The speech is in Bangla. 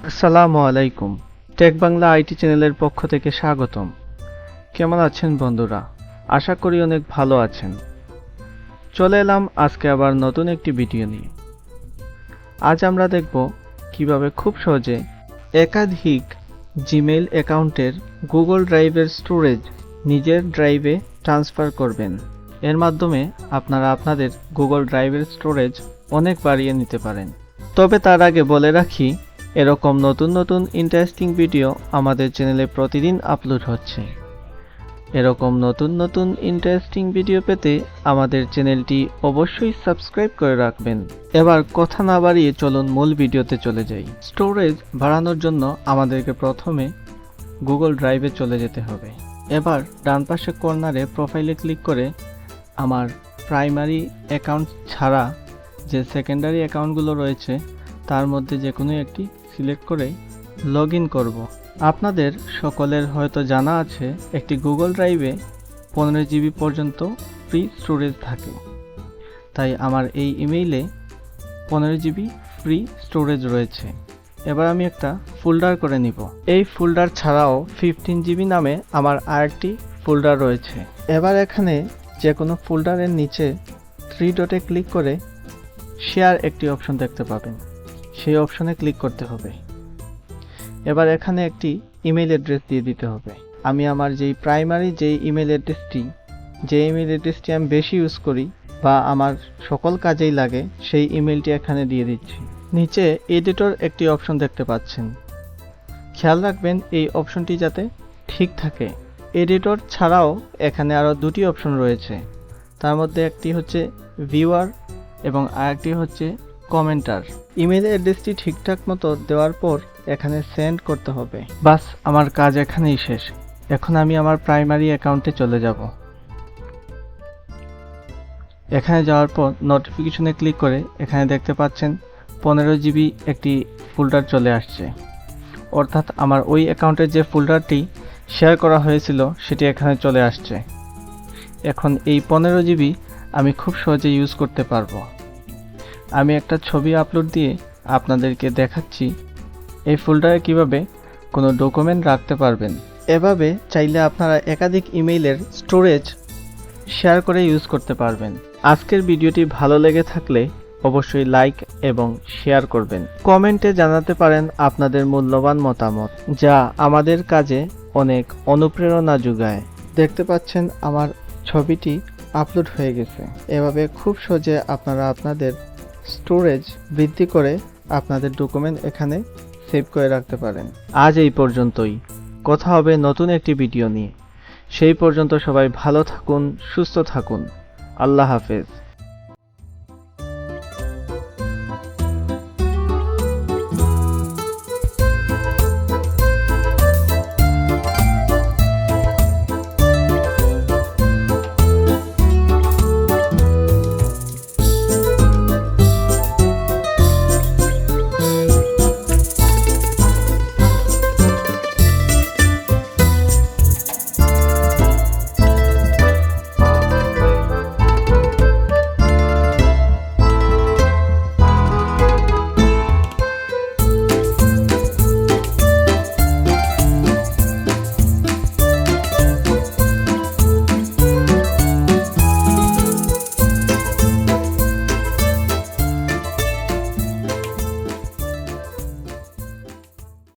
আসসালামু আলাইকুম। টেক বাংলা আইটি চ্যানেলের পক্ষ থেকে স্বাগতম। কেমন আছেন বন্ধুরা? আশা করি অনেক ভালো আছেন। চলে এলাম আজকে আবার নতুন একটি ভিডিও নিয়ে। আজ আমরা দেখব কিভাবে খুব সহজে একাধিক জিমেইল অ্যাকাউন্টের গুগল ড্রাইভের স্টোরেজ নিজের ড্রাইভে ট্রান্সফার করবেন। এর মাধ্যমে আপনারা আপনাদের গুগল ড্রাইভের স্টোরেজ অনেক বাড়িয়ে নিতে পারেন। তবে তার আগে বলে রাখি, এরকম নতুন নতুন ইন্টারেস্টিং ভিডিও আমাদের চ্যানেলে প্রতিদিন আপলোড হচ্ছে। এরকম নতুন নতুন ইন্টারেস্টিং ভিডিও পেতে আমাদের চ্যানেলটি অবশ্যই সাবস্ক্রাইব করে রাখবেন। এবার কথা না বাড়িয়ে চলুন মূল ভিডিওতে চলে যাই। স্টোরেজ বাড়ানোর জন্য আমাদেরকে প্রথমে গুগল ড্রাইভে চলে যেতে হবে। এবার ডান পাশে কর্নারে প্রোফাইলে ক্লিক করে আমার প্রাইমারি অ্যাকাউন্ট ছাড়া যে সেকেন্ডারি অ্যাকাউন্টগুলো রয়েছে তার মধ্যে যে কোনো একটি সিলেক্ট করে লগ ইন করব। আপনাদের সকলের হয়তো জানা আছে একটি গুগল ড্রাইভে 15 জিবি পর্যন্ত ফ্রি স্টোরেজ থাকে। তাই আমার এই ইমেইলে 15 জিবি ফ্রি স্টোরেজ রয়েছে। এবার আমি একটা ফোল্ডার করে নিব। এই ফোল্ডার ছাড়াও 15 জিবি নামে আমার আরেকটি ফোল্ডার রয়েছে। এবার এখানে যে কোনো ফোল্ডারের নিচে 3 ডটে ক্লিক করে শেয়ার একটি অপশন দেখতে পাবেন, সেই অপশনে ক্লিক করতে হবে। এবার এখানে একটি ইমেল অ্যাড্রেস দিয়ে দিতে হবে। আমি আমার যেই প্রাইমারি যেই ইমেল অ্যাড্রেসটি আমি বেশি ইউজ করি বা আমার সকল কাজেই লাগে সেই ইমেলটি এখানে দিয়ে দিচ্ছি। নিচে এডিটর একটি অপশন দেখতে পাচ্ছেন, খেয়াল রাখবেন এই অপশনটি যাতে ঠিক থাকে। এডিটর ছাড়াও এখানে আরও দুটি অপশন রয়েছে, তার মধ্যে একটি হচ্ছে ভিউয়ার এবং আরেকটি হচ্ছে কমেন্টার। ইমেল অ্যাড্রেসটি ঠিকঠাক মতো দেওয়ার পর এখানে সেন্ড করতে হবে। বাস, আমার কাজ এখানেই শেষ। এখন আমি আমার প্রাইমারি অ্যাকাউন্টে চলে যাব। এখানে যাওয়ার পর নোটিফিকেশনে ক্লিক করে এখানে দেখতে পাচ্ছেন 15 জিবি একটি ফোল্ডার চলে আসছে। অর্থাৎ আমার ওই অ্যাকাউন্টের যে ফোল্ডারটি শেয়ার করা হয়েছিল সেটি এখানে চলে আসছে। এখন এই 15 জিবি আমি খুব সহজে ইউজ করতে পারবো। আমি একটা ছবি আপলোড দিয়ে আপনাদেরকে দেখাচ্ছি এই ফোল্ডারে কিভাবে কোনো ডকুমেন্ট রাখতে পারবেন। এভাবে চাইলে আপনারা একাধিক ইমেইলের স্টোরেজ শেয়ার করে ইউজ করতে পারবেন। আজকের ভিডিওটি ভালো লেগে থাকলে অবশ্যই লাইক এবং শেয়ার করবেন। কমেন্টে জানাতে পারেন আপনাদের মূল্যবান মতামত, যা আমাদের কাজে অনেক অনুপ্রেরণা যোগায়। দেখতে পাচ্ছেন আমার ছবিটি আপলোড হয়ে গেছে। এভাবে খুব সহজে আপনারা আপনাদের স্টোরেজ বৃদ্ধি করে আপনাদের ডকুমেন্ট এখানে সেভ করে রাখতে পারেন। আজ এই পর্যন্তই। কথা হবে নতুন একটি ভিডিও নিয়ে। সেই পর্যন্ত সবাই ভালো থাকুন, সুস্থ থাকুন। আল্লাহ হাফেজ।